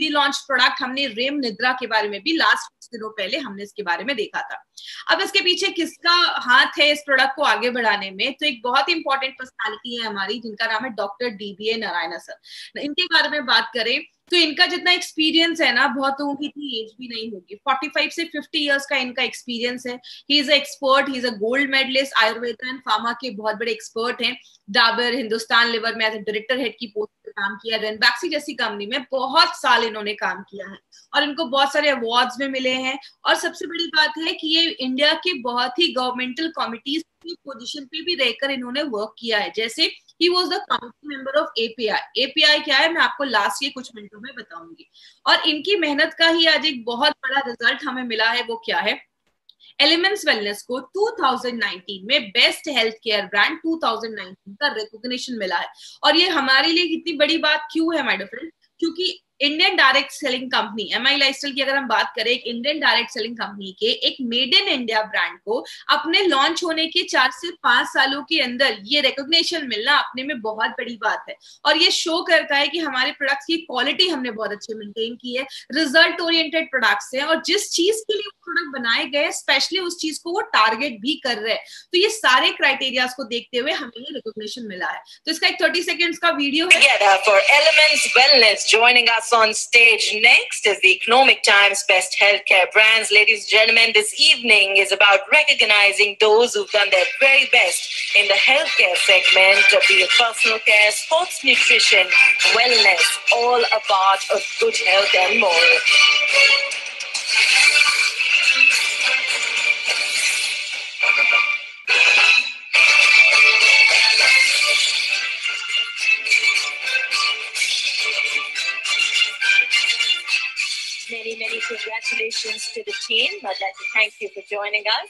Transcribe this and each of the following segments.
Launch product हमने RAM निद्रा के बारे में भी लास्ट कुछ दिनों पहले हमने इसके बारे में देखा था। अब इसके पीछे किसका हाथ है इस प्रोडक्ट को आगे बढ़ाने में? तो एक बहुत इंपॉर्टेंट पर्सनालिटी है हमारी, जिनका नाम है डॉक्टर डीबीए नारायण सर। इनके बारे में बात करें तो इनका जितना एक्सपीरियंस है ना, बहुत लोगों की इतनी एज भी नहीं होगी। 45 से 50 इयर्स का इनका एक्सपीरियंस है। He is expert, he is a gold medalist, Ayurveda and pharma के बहुत बड़े एक्सपर्ट हैं। डाबर, हिंदुस्तान लिवर में एज ए डायरेक्टर हेड की पोस्ट पे काम किया। रेनबैक्सी जैसी कंपनी में बहुत साल इन्होंने काम किया है और इनको बहुत सारे अवार्ड्स में मिले हैं। और सबसे बड़ी बात है कि ये इंडिया के बहुत ही गवर्नमेंटल कमिटीज की पोजीशन पे भी रहकर इन्होंने वर्क किया है। जैसे he was the committee member of API। API क्या है मैं आपको लास्ट के कुछ मिनटों में बताऊंगी। और इनकी मेहनत का ही आज एक बहुत बड़ा रिजल्ट हमें मिला है। वो क्या है? एलिमेंट्स वेलनेस को 2019 में बेस्ट हेल्थ केयर ब्रांड 2019 का रिकॉग्निशन मिला है। और ये हमारे लिए कितनी बड़ी बात क्यों है माय डियर फ्रेंड? क्योंकि Indian direct selling company MI lifestyle की अगर हम बात करें, एक इंडियन डायरेक्ट सेलिंग कंपनी के एक मेड इन इंडिया ब्रांड को अपने लॉन्च होने के 4 से 5 सालों के अंदर ये रिकॉग्निशन मिलना अपने में बहुत बड़ी बात है। और ये शो करता है कि हमारे प्रोडक्ट्स की क्वालिटी हमने बहुत अच्छे मेंटेन की है, रिजल्ट ओरिएंटेड प्रोडक्ट्स हैं और जिस चीज के लिए प्रोडक्ट बनाए गए स्पेशली उस चीज को वो टारगेट भी कर रहे हैं। तो ये सारे क्राइटेरियाज को देखते हुए हमें ये रिकॉग्निशन मिला है। तो इसका एक 30 सेकेंड्स का वीडियो है। On stage next is the Economic Times Best Healthcare Brands. Ladies and gentlemen, this evening is about recognizing those who've done their very best in the healthcare segment, be it personal care, sports nutrition, wellness, all a part of good health and more. Many congratulations to the team. I'd like to thank you for joining us.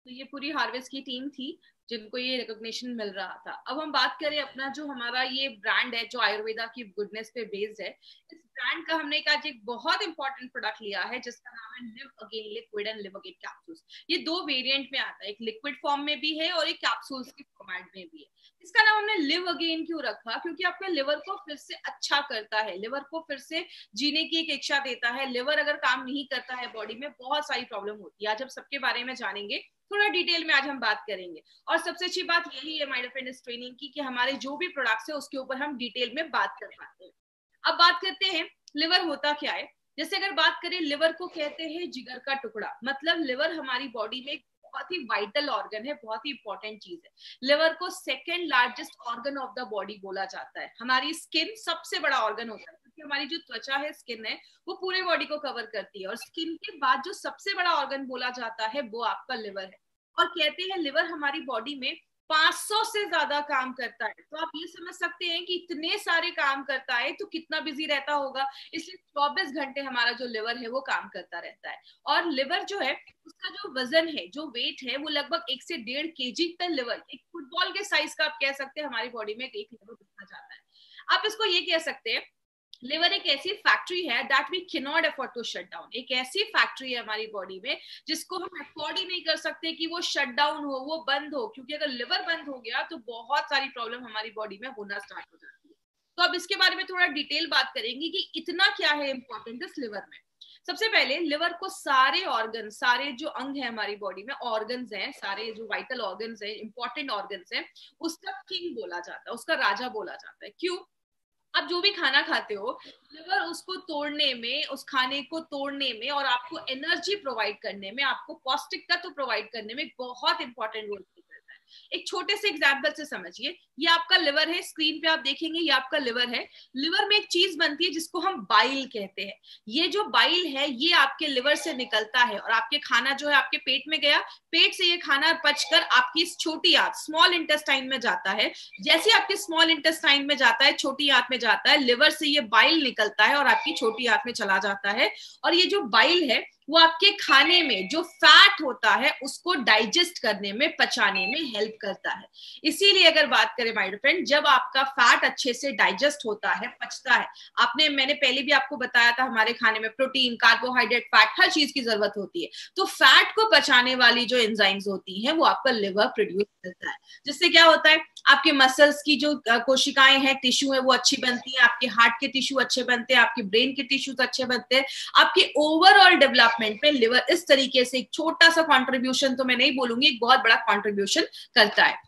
तो ये पूरी harvest की team थी जिनको ये recognition मिल रहा था। अब हम बात करें अपना जो हमारा ये ब्रांड है जो आयुर्वेदा की गुडनेस पे बेस्ड है, इस ब्रांड का हमने आज एक बहुत इंपॉर्टेंट प्रोडक्ट लिया है जिसका नाम है live again liquid and live again capsules. ये 2 वेरिएंट में आता है, एक लिक्विड फॉर्म में भी है और एक कैप्सूल्स के फॉर्मेट में भी है। इसका नाम हमने लिव अगेन क्यों रखा? क्योंकि आपके लिवर को फिर से अच्छा करता है, लिवर को फिर से जीने की एक इच्छा देता है। लिवर अगर काम नहीं करता है बॉडी में बहुत सारी प्रॉब्लम होती है। आज हम सबके बारे में जानेंगे, थोड़ा डिटेल में आज हम बात करेंगे। और सबसे अच्छी बात यही है माय डियर फ्रेंड इस ट्रेनिंग की कि हमारे जो भी प्रोडक्ट्स है उसके ऊपर हम डिटेल में बात कर पाते हैं। अब बात करते हैं लिवर होता क्या है। जैसे अगर बात करें, लिवर को कहते हैं जिगर का टुकड़ा। मतलब लिवर हमारी बॉडी में बहुत ही वाइटल ऑर्गन है, बहुत ही इंपॉर्टेंट चीज है। लिवर को second largest organ of the body बोला जाता है। हमारी स्किन सबसे बड़ा ऑर्गन होता है क्योंकि हमारी जो त्वचा है, स्किन है, वो पूरे बॉडी को कवर करती है। और स्किन के बाद जो सबसे बड़ा ऑर्गन बोला जाता है वो आपका लिवर है। और कहते हैं लिवर हमारी बॉडी में 500 से ज्यादा काम करता है। तो आप ये समझ सकते हैं कि इतने सारे काम करता है तो कितना बिजी रहता होगा। इसलिए 24 घंटे हमारा जो लिवर है वो काम करता रहता है। और लिवर जो है उसका जो वजन है, जो वेट है, वो लगभग 1 से 1.5 kg तक लिवर, एक फुटबॉल के साइज का आप कह सकते हैं हमारी बॉडी में एक लिवर दिखा जाता है। आप इसको ये कह सकते हैं लिवर एक ऐसी फैक्ट्री है that we can not afford to shut down. एक ऐसी फैक्ट्री है हमारी बॉडी में जिसको हम अफोर्ड ही नहीं कर सकते कि वो शट डाउन हो, वो बंद हो। क्योंकि अगर लिवर बंद हो गया तो बहुत सारी प्रॉब्लम हमारी बॉडी में होना स्टार्ट हो जाती है। तो अब इसके बारे में थोड़ा डिटेल बात करेंगे कि इतना क्या है इंपॉर्टेंट इस लिवर में। सबसे पहले लिवर को सारे ऑर्गन, सारे जो अंग है हमारी बॉडी में, ऑर्गन्स हैं, सारे जो वाइटल ऑर्गन्स हैं, इंपॉर्टेंट ऑर्गन्स हैं, उसका किंग बोला जाता है, उसका राजा बोला जाता है। क्यों? आप जो भी खाना खाते हो, लिवर उसको तोड़ने में, उस खाने को तोड़ने में और आपको एनर्जी प्रोवाइड करने में, आपको पौष्टिक तत्व प्रोवाइड करने में बहुत इंपॉर्टेंट रोल प्ले करता है। एक छोटे से एग्जांपल से समझिए, ये आपका लिवर है, स्क्रीन पे आप देखेंगे ये आपका लिवर है। लिवर में एक चीज बनती है जिसको हम बाइल कहते हैं। ये जो बाइल है ये आपके लिवर से निकलता है और आपके खाना जो है आपके पेट में गया, पेट से ये खाना पचकर आपकी छोटी आंत, स्मॉल इंटेस्टाइन में जाता है। जैसे आपके स्मॉल इंटेस्टाइन में जाता है, छोटी आंत में जाता है, लिवर से ये बाइल निकलता है और आपकी छोटी आंत में चला जाता है। और ये जो बाइल है वो आपके खाने में जो फैट होता है उसको डाइजेस्ट करने में, पचाने में हेल्प करता है। इसीलिए अगर बात करें माय डियर फ्रेंड, जब आपका फैट अच्छे से डाइजेस्ट होता है, पचता है, मैंने पहले भी आपको बताया था हमारे खाने में प्रोटीन, कार्बोहाइड्रेट, फैट, हर चीज की जरूरत होती है। तो फैट को पचाने वाली जो एंजाइम्स होती हैं वो आपका लिवर प्रोड्यूस करता है, जिससे क्या होता है, आपके मसल्स की जो कोशिकाएं हैं, टिश्यू है, वो अच्छी बनती है, आपके हार्ट के टिश्यू अच्छे बनते हैं, आपके ब्रेन के टिश्यूज अच्छे बनते हैं, आपके ओवरऑल डेवलपमेंट में लिवर इस तरीके से एक छोटा सा कंट्रीब्यूशन तो मैं नहीं बोलूंगी, एक बहुत बड़ा कंट्रीब्यूशन करता है।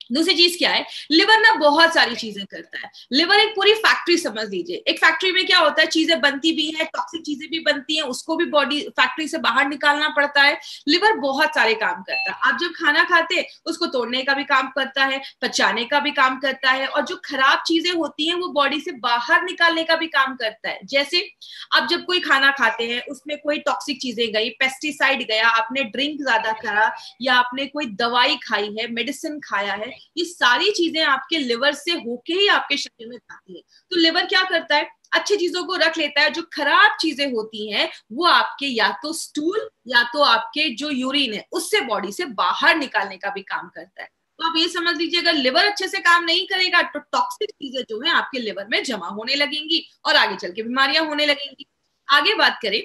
दूसरी चीज क्या है, लिवर ना बहुत सारी चीजें करता है। लिवर एक पूरी फैक्ट्री समझ लीजिए। एक फैक्ट्री में क्या होता है, चीजें बनती भी हैं, टॉक्सिक चीजें भी बनती हैं, उसको भी बॉडी फैक्ट्री से बाहर निकालना पड़ता है। लिवर बहुत सारे काम करता है। आप जब खाना खाते हैं उसको तोड़ने का भी काम करता है, पचाने का भी काम करता है, और जो खराब चीजें होती हैं वो बॉडी से बाहर निकालने का भी काम करता है। जैसे आप जब कोई खाना खाते हैं उसमें कोई टॉक्सिक चीजें गई, पेस्टिसाइड गया, आपने ड्रिंक ज्यादा करा, या आपने कोई दवाई खाई है, मेडिसिन खाया है, ये सारी चीजें आपके लिवर से होके ही आपके शरीर में जाती है। तो लिवर क्या करता है, अच्छी चीजों को रख लेता है, जो खराब चीजें होती हैं वो आपके या तो स्टूल या तो आपके जो यूरिन है उससे बॉडी से बाहर निकालने का भी काम करता है। तो आप ये समझ लीजिए, अगर लिवर अच्छे से काम नहीं करेगा तो टॉक्सिक चीजें जो है आपके लिवर में जमा होने लगेंगी और आगे चल के बीमारियां होने लगेंगी। आगे बात करें,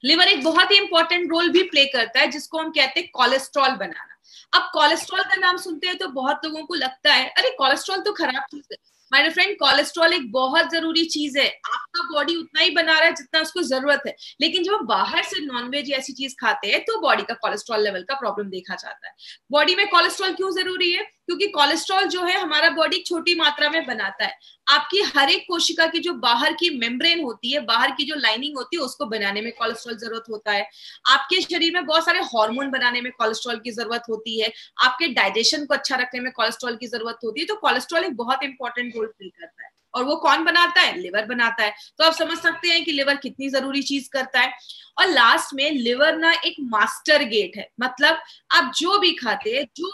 लिवर एक बहुत ही इंपॉर्टेंट रोल भी प्ले करता है जिसको हम कहते हैं कोलेस्ट्रॉल बनाना। अब कोलेस्ट्रॉल का नाम सुनते हैं तो बहुत लोगों को लगता है अरे कोलेस्ट्रॉल तो खराब चीज है। माय फ्रेंड, कोलेस्ट्रॉल एक बहुत जरूरी चीज है। आपका बॉडी उतना ही बना रहा है जितना उसको जरूरत है, लेकिन जब हम बाहर से नॉनवेज ऐसी चीज खाते हैं तो बॉडी का कोलेस्ट्रॉल लेवल का प्रॉब्लम देखा जाता है। बॉडी में कोलेस्ट्रॉल क्यों जरूरी है? क्योंकि कोलेस्ट्रॉल जो है हमारा बॉडी छोटी मात्रा में बनाता है। आपकी हर एक कोशिका की जो बाहर की मेम्ब्रेन होती है, बाहर की जो लाइनिंग होती है, उसको बनाने में कोलेस्ट्रॉल जरूरत होता है। आपके शरीर में बहुत सारे हार्मोन बनाने में कोलेस्ट्रॉल की जरूरत होती है। आपके डाइजेशन को अच्छा रखने में कोलेस्ट्रॉल की जरूरत होती है। तो कोलेस्ट्रॉल एक बहुत इंपॉर्टेंट रोल प्ले करता है, और वो कौन बनाता है? लिवर बनाता है। तो आप समझ सकते हैं कि लिवर कितनी जरूरी चीज करता है। और लास्ट में लिवर ना एक मास्टर गेट है, मतलब आप जो भी खाते हैं, जो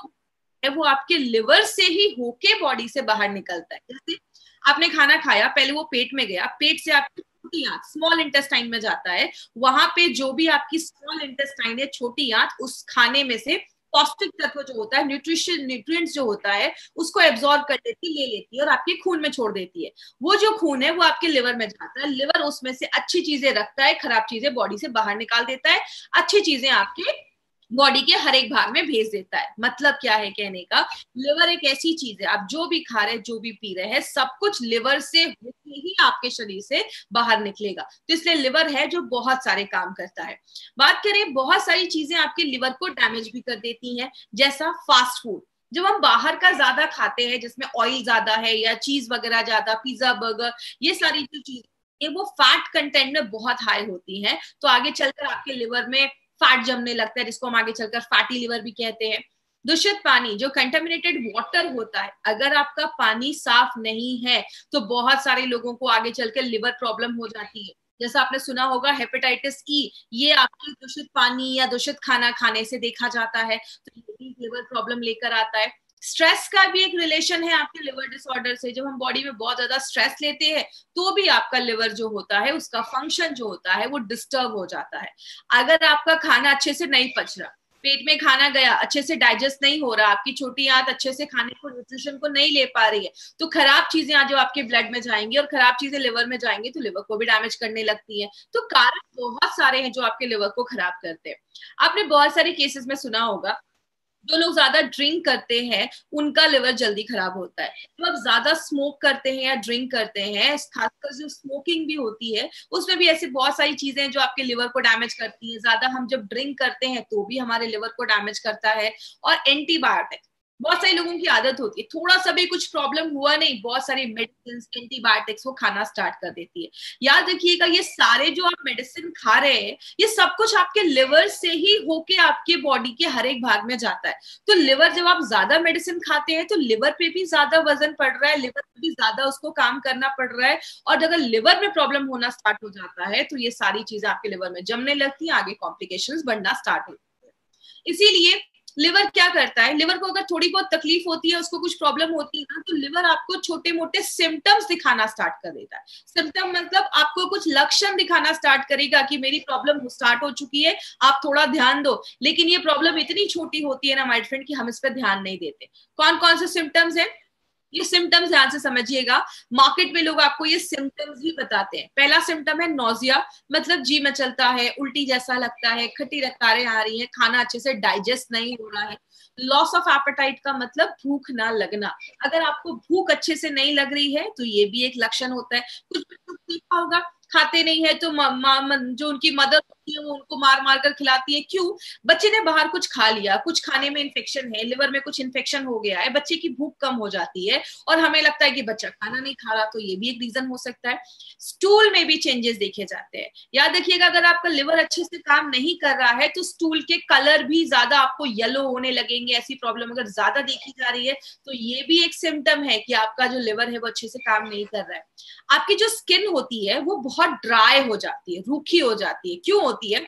है वो आपके लिवर से ही होके बॉडी से बाहर निकलता है। जैसे आपने खाना खाया, पहले वो पेट में गया, पेट से आपकी छोटी आंत स्मॉल इंटेस्टाइन में जाता है, वहां पे जो भी आपकी स्मॉल इंटेस्टाइन है, छोटी आंत, उस खाने में से पौष्टिक तत्व जो होता है, न्यूट्रिएंट्स जो होता है, उसको एब्जॉर्ब कर लेती, ले लेती है और आपके खून में छोड़ देती है। वो जो खून है वो आपके लिवर में जाता है। लिवर उसमें से अच्छी चीजें रखता है, खराब चीजें बॉडी से बाहर निकाल देता है, अच्छी चीजें आपके बॉडी के हर एक भाग में भेज देता है। मतलब क्या है कहने का, लिवर एक ऐसी चीज है, आप जो भी खा रहे हैं, जो भी पी रहे हैं, सब कुछ लिवर से होके ही आपके शरीर से बाहर निकलेगा। तो इसलिए लिवर है जो बहुत सारे काम करता है। बात करें, बहुत सारी चीजें आपके लिवर को डैमेज भी कर देती हैं, जैसा फास्ट फूड। जब हम बाहर का ज्यादा खाते हैं, जिसमें ऑयल ज्यादा है या चीज वगैरह ज्यादा, पिज्जा, बर्गर, ये सारी जो चीजें वो फैट कंटेंट में बहुत हाई होती हैं, तो आगे चलकर आपके लिवर में फैट जमने लगता है, जिसको हम आगे चलकर फैटी लिवर भी कहते हैं। दूषित पानी, जो कंटेमिनेटेड वाटर होता है, अगर आपका पानी साफ नहीं है तो बहुत सारे लोगों को आगे चलकर लिवर प्रॉब्लम हो जाती है। जैसा आपने सुना होगा हेपेटाइटिस ई, ये आपके दूषित पानी या दूषित खाना खाने से देखा जाता है, तो ये भी लिवर प्रॉब्लम लेकर आता है। स्ट्रेस का भी एक रिलेशन है आपके लिवर डिसऑर्डर से। जब हम बॉडी में बहुत ज्यादा स्ट्रेस लेते हैं तो भी आपका लिवर जो होता है, उसका फंक्शन जो होता है वो डिस्टर्ब हो जाता है। अगर आपका खाना अच्छे से नहीं पच रहा, पेट में खाना गया, अच्छे से डाइजेस्ट नहीं हो रहा, आपकी छोटी आंत अच्छे से खाने को, न्यूट्रिशन को नहीं ले पा रही है, तो खराब चीजें आज जो आपके ब्लड में जाएंगी और खराब चीजें लिवर में जाएंगी तो लिवर को भी डैमेज करने लगती है। तो कारण बहुत सारे हैं जो आपके लिवर को खराब करते हैं। आपने बहुत सारे केसेस में सुना होगा, जो लोग ज्यादा ड्रिंक करते हैं उनका लिवर जल्दी खराब होता है। तो आप ज्यादा स्मोक करते हैं या ड्रिंक करते हैं, खासकर जो स्मोकिंग भी होती है, उसमें भी ऐसी बहुत सारी चीजें हैं जो आपके लिवर को डैमेज करती हैं। ज्यादा हम जब ड्रिंक करते हैं तो भी हमारे लिवर को डैमेज करता है। और एंटीबायोटिक, बहुत सारे लोगों की आदत होती है, थोड़ा सा भी कुछ प्रॉब्लम हुआ नहीं, बहुत सारी मेडिसिन, एंटीबायोटिक्स वो खाना स्टार्ट कर देती है। याद रखिएगा, ये सारे जो आप मेडिसिन खा रहे हैं, ये सब कुछ आपके लिवर से ही होके आपके बॉडी के हर एक भाग में जाता है। तो लिवर, जब आप ज्यादा मेडिसिन खाते हैं तो लिवर पे भी ज्यादा वजन पड़ रहा है, लिवर पे भी ज्यादा उसको काम करना पड़ रहा है। और अगर लिवर में प्रॉब्लम होना स्टार्ट हो जाता है तो ये सारी चीजें आपके लिवर में जमने लगती है, आगे कॉम्प्लिकेशंस बढ़ना स्टार्ट होती है। इसीलिए लिवर क्या करता है, लिवर को अगर थोड़ी बहुत तकलीफ होती है, उसको कुछ प्रॉब्लम होती है ना, तो लिवर आपको छोटे मोटे सिम्टम्स दिखाना स्टार्ट कर देता है। सिम्टम मतलब आपको कुछ लक्षण दिखाना स्टार्ट करेगा कि मेरी प्रॉब्लम स्टार्ट हो चुकी है, आप थोड़ा ध्यान दो। लेकिन ये प्रॉब्लम इतनी छोटी होती है ना माय फ्रेंड, कि हम इस पर ध्यान नहीं देते। कौन कौन से सिम्टम्स है, ये सिम्टम्स ध्यान से समझिएगा। मार्केट में लोग आपको ये सिम्टम्स ही बताते हैं। पहला सिम्टम है नोजिया, मतलब जी मचलता है, उल्टी जैसा लगता है, खट्टी रकारें आ रही हैं, खाना अच्छे से डाइजेस्ट नहीं हो रहा है। लॉस ऑफ एपेटाइट का मतलब भूख ना लगना। अगर आपको भूख अच्छे से नहीं लग रही है तो ये भी एक लक्षण होता है। कुछ बच्चों को देखा होगा, खाते नहीं है तो जो उनकी मदर होती है वो उनको मार मार कर खिलाती है। क्यों? बच्चे ने बाहर कुछ खा लिया, कुछ खाने में इन्फेक्शन है, लिवर में कुछ इन्फेक्शन हो गया है, बच्चे की भूख कम हो जाती है और हमें लगता है कि बच्चा खाना नहीं खा रहा, तो ये भी एक रीजन हो सकता है। स्टूल में भी चेंजेस देखे जाते हैं। याद रखिएगा, अगर आपका लिवर अच्छे से काम नहीं कर रहा है तो स्टूल के कलर भी ज्यादा आपको येलो होने लगेंगे। ऐसी प्रॉब्लम अगर ज्यादा देखी जा रही है तो ये भी एक सिम्टम है कि आपका जो लिवर है वो अच्छे से काम नहीं कर रहा है। आपकी जो स्किन होती है वो बहुत ड्राई हो जाती है, रूखी हो जाती है। क्यों होती है?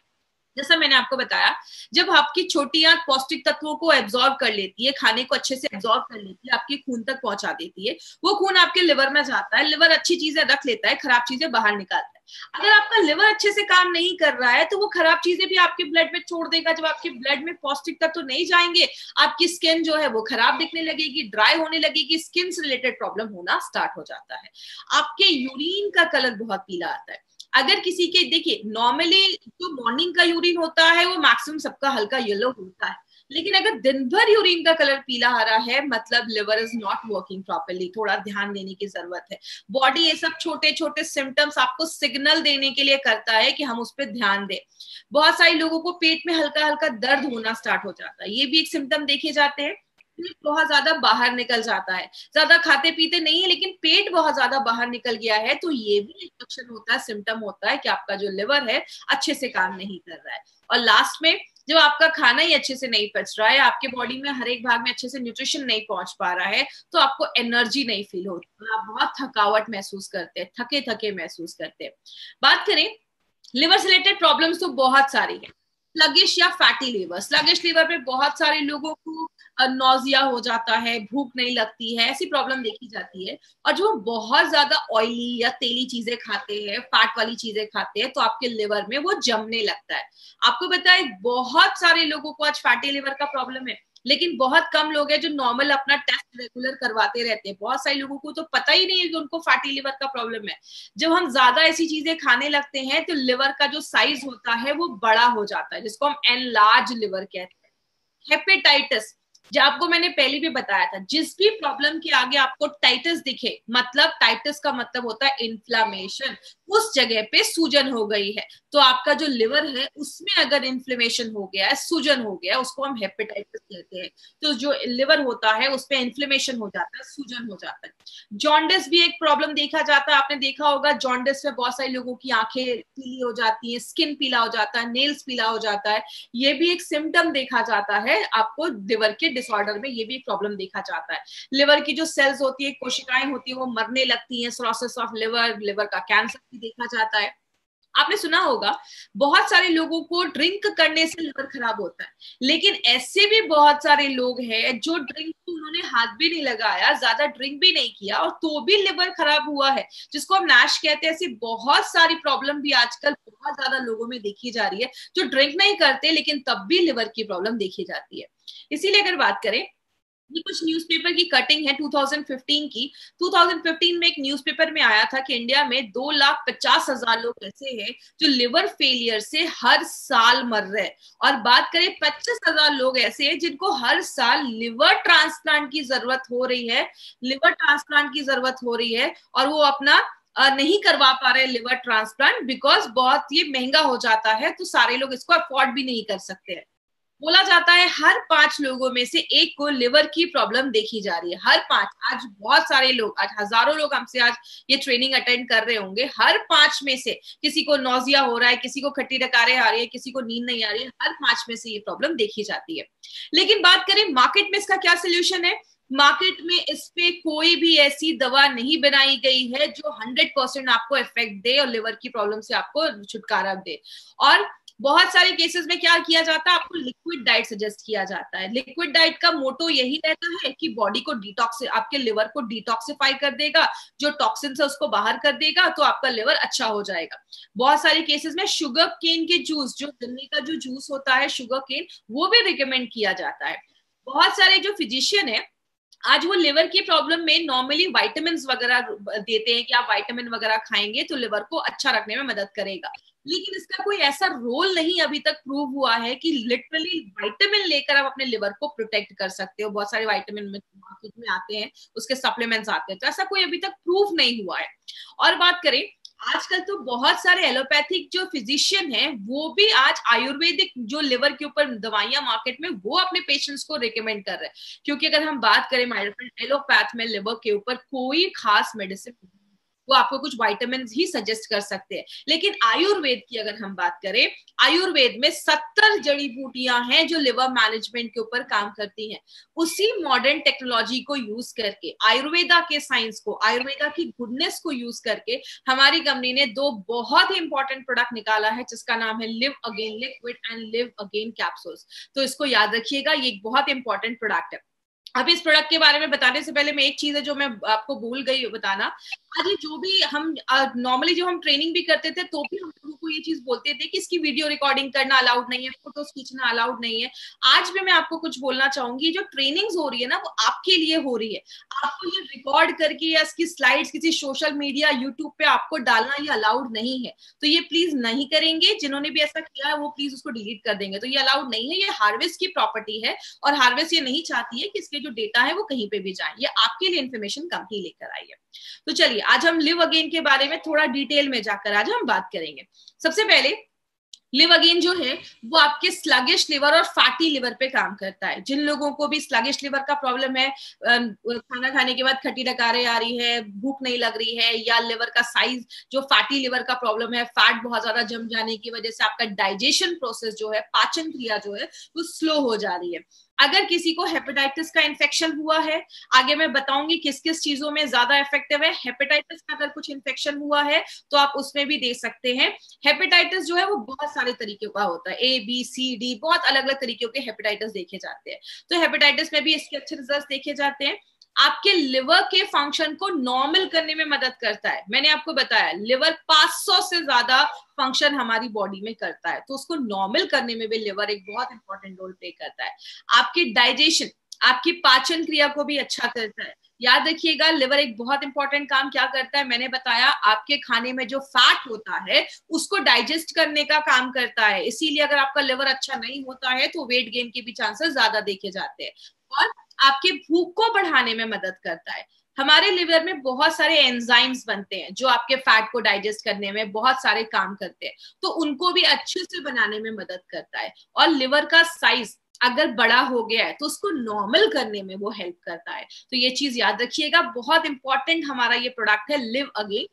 जैसा मैंने आपको बताया, जब आपकी छोटी आंत पौष्टिक तत्वों को एब्जॉर्ब कर लेती है, खाने को अच्छे से एब्जॉर्ब कर लेती है, आपके खून तक पहुंचा देती है, वो खून आपके लिवर में जाता है, लिवर अच्छी चीजें रख लेता है, खराब चीजें बाहर निकालता है। अगर आपका लिवर अच्छे से काम नहीं कर रहा है तो वो खराब चीजें भी आपके ब्लड में छोड़ देगा। जब आपके ब्लड में पौष्टिक तत्व तो नहीं जाएंगे, आपकी स्किन जो है वो खराब दिखने लगेगी, ड्राई होने लगेगी, स्किन से रिलेटेड प्रॉब्लम होना स्टार्ट हो जाता है। आपके यूरिन का कलर बहुत पीला आता है। अगर किसी के, देखिए नॉर्मली जो मॉर्निंग का यूरिन होता है वो मैक्सिमम सबका हल्का येलो होता है, लेकिन अगर दिन भर यूरिन का कलर पीला आ रहा है मतलब liver is not working properly, थोड़ा ध्यान देने की जरूरत है। बॉडी ये सब छोटे छोटे सिम्टम्स आपको सिग्नल देने के लिए करता है कि हम उस पर ध्यान दें। बहुत सारे लोगों को पेट में हल्का हल्का दर्द होना स्टार्ट हो जाता है, ये भी एक सिम्टम देखे जाते हैं। पेट बहुत ज्यादा बाहर निकल जाता है, ज्यादा खाते पीते नहीं है लेकिन पेट बहुत ज्यादा बाहर निकल गया है, तो ये भी एक लक्षण होता है, सिम्टम होता है कि आपका जो लिवर है अच्छे से काम नहीं कर रहा है। और लास्ट में, जब आपका खाना ही अच्छे से नहीं पच रहा है, आपके बॉडी में हर एक भाग में अच्छे से न्यूट्रिशन नहीं पहुंच पा रहा है, तो आपको एनर्जी नहीं फील होती, आप बहुत थकावट महसूस करते हैं, थके थके महसूस करते हैं। बात करें लिवर से रिलेटेड प्रॉब्लम्स तो बहुत सारी है। स्लगिश या फैटी लिवर, स्लगिश लिवर में बहुत सारे लोगों को नोजिया हो जाता है, भूख नहीं लगती है, ऐसी प्रॉब्लम देखी जाती है। और जो बहुत ज्यादा ऑयली या तेली चीजें खाते हैं, फैट वाली चीजें खाते हैं, तो आपके लिवर में वो जमने लगता है। आपको बताए बहुत सारे लोगों को आज फैटी लिवर का प्रॉब्लम है, लेकिन बहुत कम लोग हैं जो नॉर्मल अपना टेस्ट रेगुलर करवाते रहते हैं। बहुत सारे लोगों को तो पता ही नहीं है कि उनको फैटी लिवर का प्रॉब्लम है। जब हम ज्यादा ऐसी चीजें खाने लगते हैं तो लिवर का जो साइज होता है वो बड़ा हो जाता है, जिसको हम एनलार्ज लिवर कहते हैं। हेपेटाइटिस, जो आपको मैंने पहले भी बताया था, जिस भी प्रॉब्लम के आगे आपको टाइटिस दिखे, मतलब टाइटिस का मतलब होता है इन्फ्लामेशन, उस जगह पे सूजन हो गई है, तो आपका जो लिवर है उसमें अगर इन्फ्लेमेशन हो गया है, सूजन हो गया है, उसको हम हेपेटाइटिस कहते हैं। तो जो लिवर होता है उस पे इन्फ्लेमेशन हो जाता है, सूजन हो जाता है। जॉन्डिस भी एक प्रॉब्लम देखा जाता है, आपने देखा होगा जॉन्डिस में बहुत सारे लोगों की आंखें पीली हो जाती है, स्किन पीला हो जाता है, नेल्स पीला हो जाता है। ये भी एक सिम्टम देखा जाता है आपको लिवर के डिसऑर्डर में, ये भी एक प्रॉब्लम देखा जाता है। लिवर की जो सेल्स होती है, कोशिकाएं होती है, वो मरने लगती हैं, सिरोसिस ऑफ लिवर, लिवर का कैंसर भी देखा जाता है। आपने सुना होगा बहुत सारे लोगों को ड्रिंक करने से लिवर खराब होता है, लेकिन ऐसे भी बहुत सारे लोग हैं जो ड्रिंक को उन्होंने हाथ भी नहीं लगाया, ज्यादा ड्रिंक भी नहीं किया और तो भी लिवर खराब हुआ है, जिसको हम नैश कहते हैं। ऐसी बहुत सारी प्रॉब्लम भी आजकल बहुत ज्यादा लोगों में देखी जा रही है, जो ड्रिंक नहीं करते लेकिन तब भी लिवर की प्रॉब्लम देखी जाती है। इसीलिए अगर बात करें, ये कुछ न्यूज़पेपर की कटिंग है 2015 की। 2015 में एक न्यूज़पेपर में आया था कि इंडिया में 2,50,000 लोग ऐसे हैं जो लिवर फेलियर से हर साल मर रहे हैं, और बात करें 25,000 लोग ऐसे हैं जिनको हर साल लिवर ट्रांसप्लांट की जरूरत हो रही है, लिवर ट्रांसप्लांट की जरूरत हो रही है, और वो अपना नहीं करवा पा रहे लिवर ट्रांसप्लांट, बिकॉज बहुत ये महंगा हो जाता है, तो सारे लोग इसको अफोर्ड भी नहीं कर सकते हैं। बोला जाता है हर 5 लोगों में से एक को लिवर की प्रॉब्लम देखी जा रही है, हर 5। आज बहुत सारे लोग, आज हजारों लोग हमसे आज ये ट्रेनिंग अटेंड कर रहे होंगे, हर 5 में से किसी को नोजिया हो रहा है, किसी को खट्टी डकारें आ रही है, किसी को नींद नहीं आ रही है, हर 5 में से ये प्रॉब्लम देखी जाती है। लेकिन बात करें मार्केट में इसका क्या सोल्यूशन है, मार्केट में इस पे कोई भी ऐसी दवा नहीं बनाई गई है जो 100% आपको इफेक्ट दे और लिवर की प्रॉब्लम से आपको छुटकारा दे। और बहुत सारे केसेस में क्या किया जाता है, आपको लिक्विड डाइट सजेस्ट किया जाता है। लिक्विड डाइट का मोटो यही रहता है कि बॉडी को आपके लिवर को डिटॉक्सिफाई कर देगा, जो टॉक्सिन है उसको बाहर कर देगा, तो आपका लिवर अच्छा हो जाएगा। बहुत सारे केसेस में शुगर केन के जूस, जो गन्ने का जो जूस होता है शुगर केन, वो भी रिकमेंड किया जाता है। बहुत सारे जो फिजिशियन है आज वो लिवर की प्रॉब्लम में नॉर्मली विटामिन वगैरह देते हैं कि आप विटामिन वगैरह खाएंगे तो लिवर को अच्छा रखने में मदद करेगा, लेकिन इसका कोई ऐसा रोल नहीं अभी तक प्रूव हुआ है कि लिटरली विटामिन लेकर आप अपने लिवर को प्रोटेक्ट कर सकते हो। बहुत सारे विटामिन मार्केट में आते हैं, उसके सप्लीमेंट्स आते हैं, तो ऐसा कोई अभी तक प्रूव नहीं हुआ है। और बात करें, आजकल तो बहुत सारे एलोपैथिक जो फिजिशियन हैं वो भी आज आयुर्वेदिक जो लिवर के ऊपर दवाइयां मार्केट में वो अपने पेशेंट्स को रिकमेंड कर रहे हैं, क्योंकि अगर हम बात करें माय फ्रेंड, एलोपैथ में लिवर के ऊपर कोई खास मेडिसिन, वो आपको कुछ विटामिन ही सजेस्ट कर सकते हैं। लेकिन आयुर्वेद की अगर हम बात करें, आयुर्वेद में 70 जड़ी बूटियां हैं जो लिवर मैनेजमेंट के ऊपर काम करती हैं। उसी मॉडर्न टेक्नोलॉजी को यूज करके, आयुर्वेदा के साइंस को, आयुर्वेदा की गुडनेस को यूज करके हमारी कंपनी ने 2 बहुत ही इंपॉर्टेंट प्रोडक्ट निकाला है, जिसका नाम है live again liquid and live again capsules. तो इसको याद रखिएगा, ये एक बहुत इंपॉर्टेंट प्रोडक्ट है। अब इस प्रोडक्ट के बारे में बताने से पहले मैं एक चीज है जो मैं आपको भूल गई बताना। आज जो भी हम नॉर्मली जो हम ट्रेनिंग भी करते थे तो भी हम लोगों को ये चीज बोलते थे कि इसकी वीडियो रिकॉर्डिंग करना अलाउड नहीं है, फोटोज खींचना अलाउड नहीं है। आज भी मैं आपको कुछ बोलना चाहूंगी, जो ट्रेनिंग्स हो रही है ना वो आपके लिए हो रही है। आपको ये रिकॉर्ड करके या इसकी स्लाइड्स किसी सोशल मीडिया यूट्यूब पे आपको डालना ये अलाउड नहीं है, तो ये प्लीज नहीं करेंगे। जिन्होंने भी ऐसा किया है वो प्लीज उसको डिलीट कर देंगे। तो ये अलाउड नहीं है, ये हार्वेस्ट की प्रॉपर्टी है और हार्वेस्ट ये नहीं चाहती है कि इसके जो डेटा है वो कहीं पे भी जाए। ये आपके लिए इन्फॉर्मेशन कंपनी लेकर आई है। तो चलिए आज हम लिव अगेन के बारे में थोड़ा डिटेल में जाकर आज हम बात करेंगे। सबसे पहले लिव अगेन जो है वो आपके स्लगिश लिवर और फैटी लिवर पे काम करता है। जिन लोगों को भी स्लगिश लिवर का प्रॉब्लम है, खाना खाने के बाद खट्टी डकारें आ रही है, भूख नहीं लग रही है, या लिवर का साइज जो फैटी लिवर का प्रॉब्लम है, फैट बहुत ज्यादा जम जाने की वजह से आपका डाइजेशन प्रोसेस जो है, पाचन क्रिया जो है वो स्लो हो जा रही है। अगर किसी को हेपेटाइटिस का इन्फेक्शन हुआ है, आगे मैं बताऊंगी किस किस चीजों में ज्यादा इफेक्टिव है। हेपेटाइटिस का अगर कुछ इन्फेक्शन हुआ है तो आप उसमें भी दे सकते हैं। हेपेटाइटिस जो है वो बहुत सारे तरीके का होता है, ABCD बहुत अलग अलग तरीके के हेपेटाइटिस देखे जाते हैं। तो हेपेटाइटिस में भी इसके अच्छे रिजल्ट देखे जाते हैं। आपके लिवर के फंक्शन को नॉर्मल करने में मदद करता है। मैंने आपको बताया लिवर 500 से ज्यादा फंक्शन हमारी बॉडी में करता है, तो उसको नॉर्मल करने में भी लिवर एक बहुत इंपॉर्टेंट रोल प्ले करता है। आपकी डाइजेशन, आपकी पाचन क्रिया को भी अच्छा करता है। याद रखिएगा लिवर एक बहुत इंपॉर्टेंट काम क्या करता है, मैंने बताया आपके खाने में जो फैट होता है उसको डाइजेस्ट करने का काम करता है। इसीलिए अगर आपका लिवर अच्छा नहीं होता है तो वेट गेन के भी चांसेस ज्यादा देखे जाते हैं। और आपके भूख को बढ़ाने में मदद करता है। हमारे लिवर में बहुत सारे एंजाइम्स बनते हैं जो आपके फैट को डाइजेस्ट करने में बहुत सारे काम करते हैं, तो उनको भी अच्छे से बनाने में मदद करता है। और लिवर का साइज अगर बड़ा हो गया है तो उसको नॉर्मल करने में वो हेल्प करता है। तो ये चीज याद रखिएगा, बहुत इंपॉर्टेंट हमारा ये प्रोडक्ट है लिव अगेन।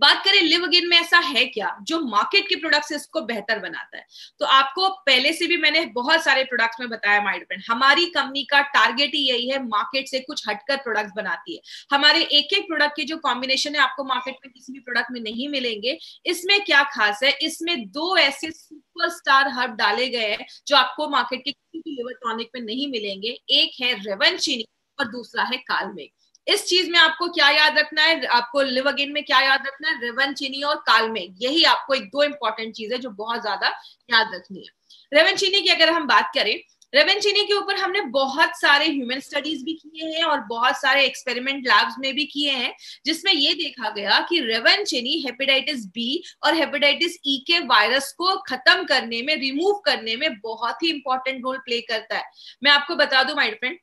बात करें लिव अगेन में ऐसा है क्या जो मार्केट के प्रोडक्ट से इसको बेहतर बनाता है। तो आपको पहले से भी मैंने बहुत सारे प्रोडक्ट्स में बताया माय फ्रेंड, हमारी कंपनी का टारगेट ही यही है, मार्केट से कुछ हटकर प्रोडक्ट्स बनाती है। हमारे एक एक प्रोडक्ट के जो कॉम्बिनेशन है आपको मार्केट में किसी भी प्रोडक्ट में नहीं मिलेंगे। इसमें क्या खास है, इसमें 2 ऐसे सुपरस्टार हर्ब डाले गए हैं जो आपको मार्केट के किसी भी लिवर टॉनिक में नहीं मिलेंगे। एक है रेवनचिनी और दूसरा है कालमेघ। इस चीज में आपको क्या याद रखना है, आपको लिव अगेन में क्या याद रखना है, रेवनचिनी और कालमेघ, यही आपको एक 2 इंपॉर्टेंट चीज है जो बहुत ज्यादा याद रखनी है। रेवनचिनी की अगर हम बात करें, रेवनचिनी के ऊपर हमने बहुत सारे ह्यूमन स्टडीज भी किए हैं और बहुत सारे एक्सपेरिमेंट लैब्स में भी किए हैं, जिसमें ये देखा गया कि रेवनचिनी हेपेटाइटिस बी और हेपेटाइटिस ई के वायरस को खत्म करने में, रिमूव करने में बहुत ही इंपॉर्टेंट रोल प्ले करता है। मैं आपको बता दूं माय फ्रेंड,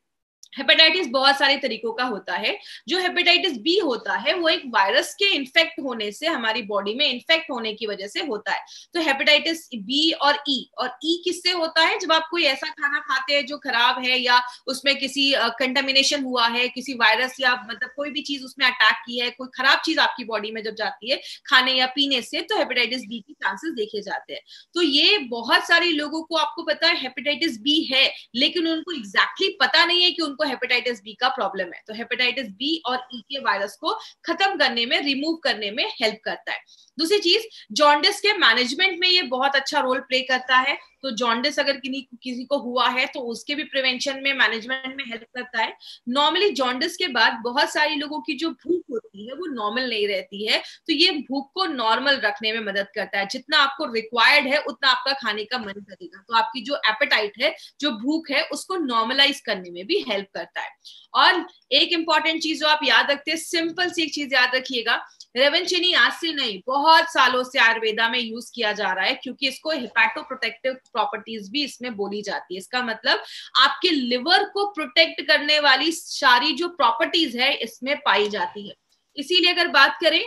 हेपेटाइटिस बहुत सारे तरीकों का होता है। जो हेपेटाइटिस बी होता है वो एक वायरस के इन्फेक्ट होने से, हमारी बॉडी में इन्फेक्ट होने की वजह से होता है। तो हेपेटाइटिस बी और ई किससे होता है, जब आप कोई ऐसा खाना खाते हैं जो खराब है या उसमें किसी कंटामिनेशन हुआ है, किसी वायरस या मतलब कोई भी चीज उसमें अटैक की है, कोई खराब चीज आपकी बॉडी में जब जाती है खाने या पीने से, तो हेपेटाइटिस बी के चांसेस देखे जाते हैं। तो ये बहुत सारे लोगों को, आपको पता है हेपेटाइटिस बी है लेकिन उनको एग्जैक्टली पता नहीं है कि उनको को हेपेटाइटिस बी का प्रॉब्लम है, तो हेपेटाइटिस बी और ई के वायरस को खत्म करने में, रिमूव करने में हेल्प करता है। दूसरी चीज, जॉन्डिस के मैनेजमेंट में ये बहुत अच्छा रोल प्ले करता है। तो जॉन्डिस अगर किसी को हुआ है तो उसके भी प्रिवेंशन में, मैनेजमेंट में हेल्प करता है। नॉर्मली जॉन्डिस के बाद बहुत सारी लोगों की जो भूख होती है वो नॉर्मल नहीं रहती है, तो ये भूख को नॉर्मल रखने में मदद करता है। जितना आपको रिक्वायर्ड है उतना आपका खाने का मन करेगा, तो आपकी जो एपेटाइट है, जो भूख है, उसको नॉर्मलाइज करने में भी हेल्प करता है। और एक इंपॉर्टेंट चीज जो आप याद रखते हैं, सिंपल सी एक चीज याद रखिएगा, रेवनचनी आज से नहीं, बहुत सालों से आयुर्वेदा में यूज किया जा रहा है, क्योंकि इसको हेपेटोप्रोटेक्टिव प्रॉपर्टीज भी इसमें बोली जाती है। इसका मतलब आपके लिवर को प्रोटेक्ट करने वाली सारी जो प्रॉपर्टीज है इसमें पाई जाती है। इसीलिए अगर बात करें,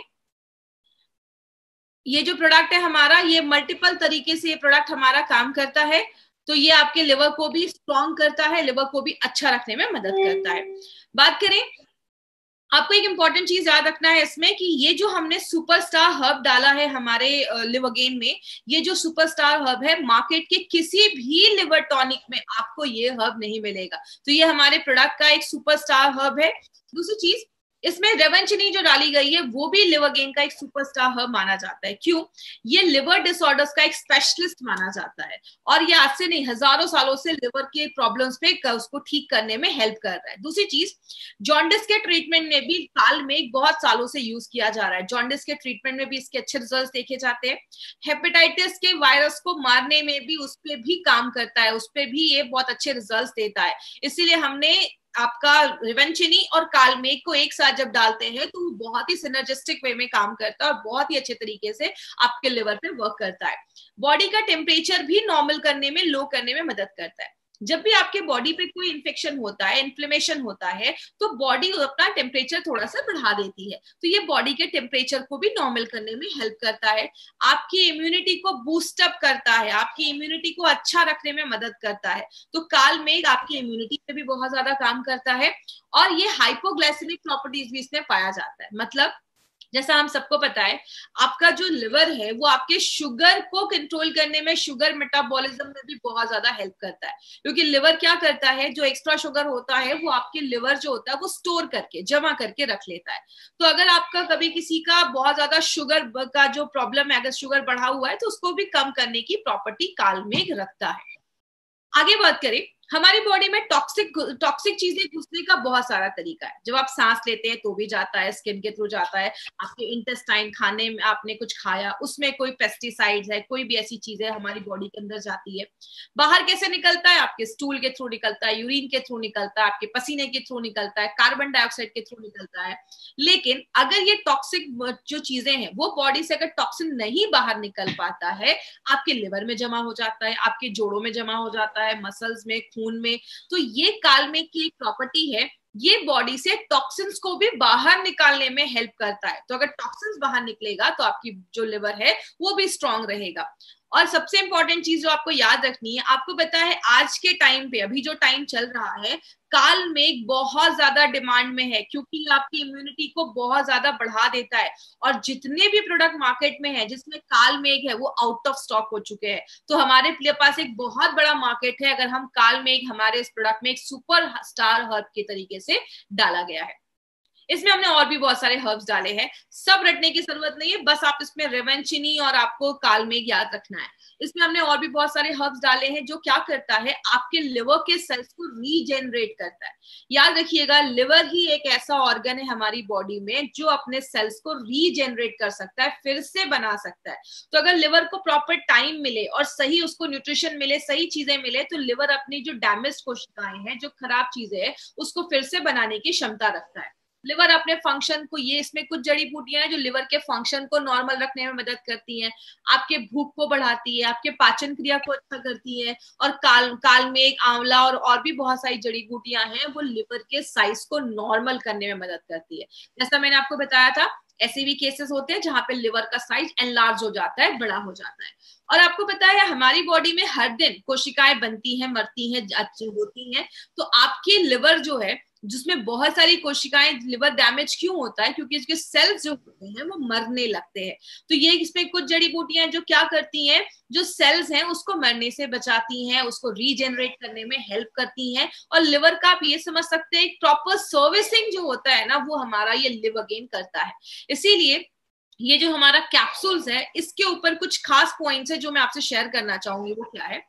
ये जो प्रोडक्ट है हमारा, ये मल्टीपल तरीके से ये प्रोडक्ट हमारा काम करता है। तो ये आपके लिवर को भी स्ट्रॉन्ग करता है, लिवर को भी अच्छा रखने में मदद करता है। बात करें, आपको एक इंपॉर्टेंट चीज याद रखना है इसमें कि ये जो हमने सुपरस्टार हर्ब डाला है हमारे लिवरगेन में, ये जो सुपरस्टार हर्ब है, मार्केट के किसी भी लिवर टॉनिक में आपको ये हर्ब नहीं मिलेगा। तो ये हमारे प्रोडक्ट का एक सुपरस्टार हर्ब है। दूसरी चीज, इसमें रेवनचनी जो डाली गई है वो भी लिवरगेन का एक सुपरस्टार हर्ब माना जाता है। क्यों? ये लिवर डिसऑर्डर्स का एक स्पेशलिस्ट माना जाता है, और ये आज से नहीं, हजारों सालों से लिवर के प्रॉब्लम्स पे उसको ठीक करने में हेल्प कर रहा है। दूसरी चीज, जॉन्डिस के ट्रीटमेंट में भी काल में बहुत सालों से यूज किया जा रहा है। जॉन्डिस के ट्रीटमेंट में भी इसके अच्छे रिजल्ट देखे जाते हैं। हेपेटाइटिस के वायरस को मारने में भी उस पर भी काम करता है, उस पर भी ये बहुत अच्छे रिजल्ट देता है। इसीलिए हमने आपका रेवनचनी और कालमेघ को एक साथ जब डालते हैं तो वो बहुत ही सिनर्जिस्टिक वे में काम करता है और बहुत ही अच्छे तरीके से आपके लिवर पे वर्क करता है। बॉडी का टेम्परेचर भी नॉर्मल करने में, लो करने में मदद करता है। जब भी आपके बॉडी पे कोई इन्फेक्शन होता है, इन्फ्लेमेशन होता है, तो बॉडी अपना टेम्परेचर थोड़ा सा बढ़ा देती है, तो ये बॉडी के टेम्परेचर को भी नॉर्मल करने में हेल्प करता है। आपकी इम्यूनिटी को बूस्ट अप करता है, आपकी इम्यूनिटी को अच्छा रखने में मदद करता है। तो कालमेघ आपकी इम्यूनिटी पे भी बहुत ज्यादा काम करता है, और ये हाइपोग्लाइसेमिक प्रॉपर्टीज भी इसमें पाया जाता है। मतलब जैसा हम सबको पता है, आपका जो लिवर है वो आपके शुगर को कंट्रोल करने में, शुगर मेटाबॉलिज्म में भी बहुत ज्यादा हेल्प करता है। क्योंकि लिवर क्या करता है, जो एक्स्ट्रा शुगर होता है वो आपके लिवर जो होता है वो स्टोर करके, जमा करके रख लेता है। तो अगर आपका कभी किसी का बहुत ज्यादा शुगर का जो प्रॉब्लम है, अगर शुगर बढ़ा हुआ है, तो उसको भी कम करने की प्रॉपर्टी कालमेघ रखता है। आगे बात करें, हमारी बॉडी में टॉक्सिक चीजें घुसने का बहुत सारा तरीका है। जब आप सांस लेते हैं तो भी जाता है, स्किन के थ्रू जाता है, आपके इंटेस्टाइन, खाने में आपने कुछ खाया, उसमें कोई पेस्टिसाइड्स है, कोई भी ऐसी चीजें हमारी बॉडी के अंदर जाती है। बाहर कैसे निकलता है? आपके स्टूल के थ्रू निकलता है, यूरिन के थ्रू निकलता है, आपके पसीने के थ्रू निकलता है, कार्बन डाइऑक्साइड के थ्रू निकलता है। लेकिन अगर ये टॉक्सिक जो चीजें हैं वो बॉडी से अगर टॉक्सिन नहीं बाहर निकल पाता है, आपके लिवर में जमा हो जाता है, आपके जोड़ों में जमा हो जाता है, मसल्स में, खून में। तो ये कालमेघ की एक प्रॉपर्टी है, ये बॉडी से टॉक्सिन्स को भी बाहर निकालने में हेल्प करता है। तो अगर टॉक्सिन्स बाहर निकलेगा तो आपकी जो लिवर है वो भी स्ट्रांग रहेगा। और सबसे इंपॉर्टेंट चीज जो आपको याद रखनी है, आपको पता है आज के टाइम पे, अभी जो टाइम चल रहा है, कालमेघ बहुत ज्यादा डिमांड में है, क्योंकि आपकी इम्यूनिटी को बहुत ज्यादा बढ़ा देता है। और जितने भी प्रोडक्ट मार्केट में है जिसमें कालमेघ है वो आउट ऑफ स्टॉक हो चुके हैं। तो हमारे पास एक बहुत बड़ा मार्केट है अगर हम कालमेघ हमारे इस प्रोडक्ट में एक सुपर स्टार हर्ब के तरीके से डाला गया है। इसमें हमने और भी बहुत सारे हर्ब्स डाले हैं, सब रटने की जरूरत नहीं है, बस आप इसमें रेवनचनी और आपको कालमेघ याद रखना है। इसमें हमने और भी बहुत सारे हर्ब्स डाले हैं जो क्या करता है, आपके लिवर के सेल्स को रीजेनरेट करता है। याद रखिएगा, लिवर ही एक ऐसा ऑर्गन है हमारी बॉडी में जो अपने सेल्स को रीजेनरेट कर सकता है, फिर से बना सकता है। तो अगर लिवर को प्रॉपर टाइम मिले और सही उसको न्यूट्रिशन मिले, सही चीजें मिले, तो लिवर अपनी जो डैमेज कोशिकाएं हैं, जो खराब चीजें हैं, उसको फिर से बनाने की क्षमता रखता है। लिवर अपने फंक्शन को, ये इसमें कुछ जड़ी बूटियां हैं जो लिवर के फंक्शन को नॉर्मल रखने में मदद करती हैं, आपके भूख को बढ़ाती है, आपके पाचन क्रिया को अच्छा करती है। और कालमेघ, आंवला और भी बहुत सारी जड़ी बूटियां हैं, वो लिवर के साइज को नॉर्मल करने में मदद करती है। जैसा मैंने आपको बताया था, ऐसे भी केसेस होते हैं जहां पे लिवर का साइज एनलार्ज हो जाता है, बड़ा हो जाता है। और आपको पता है हमारी बॉडी में हर दिन कोशिकाएं बनती हैं, मरती हैं, अच्छी होती हैं। तो आपकी लिवर जो है जिसमें बहुत सारी कोशिकाएं, लिवर डैमेज क्यों होता है? क्योंकि इसके सेल्स जो होते हैं वो मरने लगते हैं। तो ये इसमें कुछ जड़ी बूटियां जो क्या करती हैं, जो सेल्स हैं उसको मरने से बचाती हैं, उसको रीजेनरेट करने में हेल्प करती हैं। और लिवर का आप ये समझ सकते हैं, एक प्रॉपर सर्विसिंग जो होता है ना, वो हमारा ये लिवर गेन करता है। इसीलिए ये जो हमारा कैप्सूल्स है, इसके ऊपर कुछ खास पॉइंट्स है जो मैं आपसे शेयर करना चाहूंगी। वो क्या है,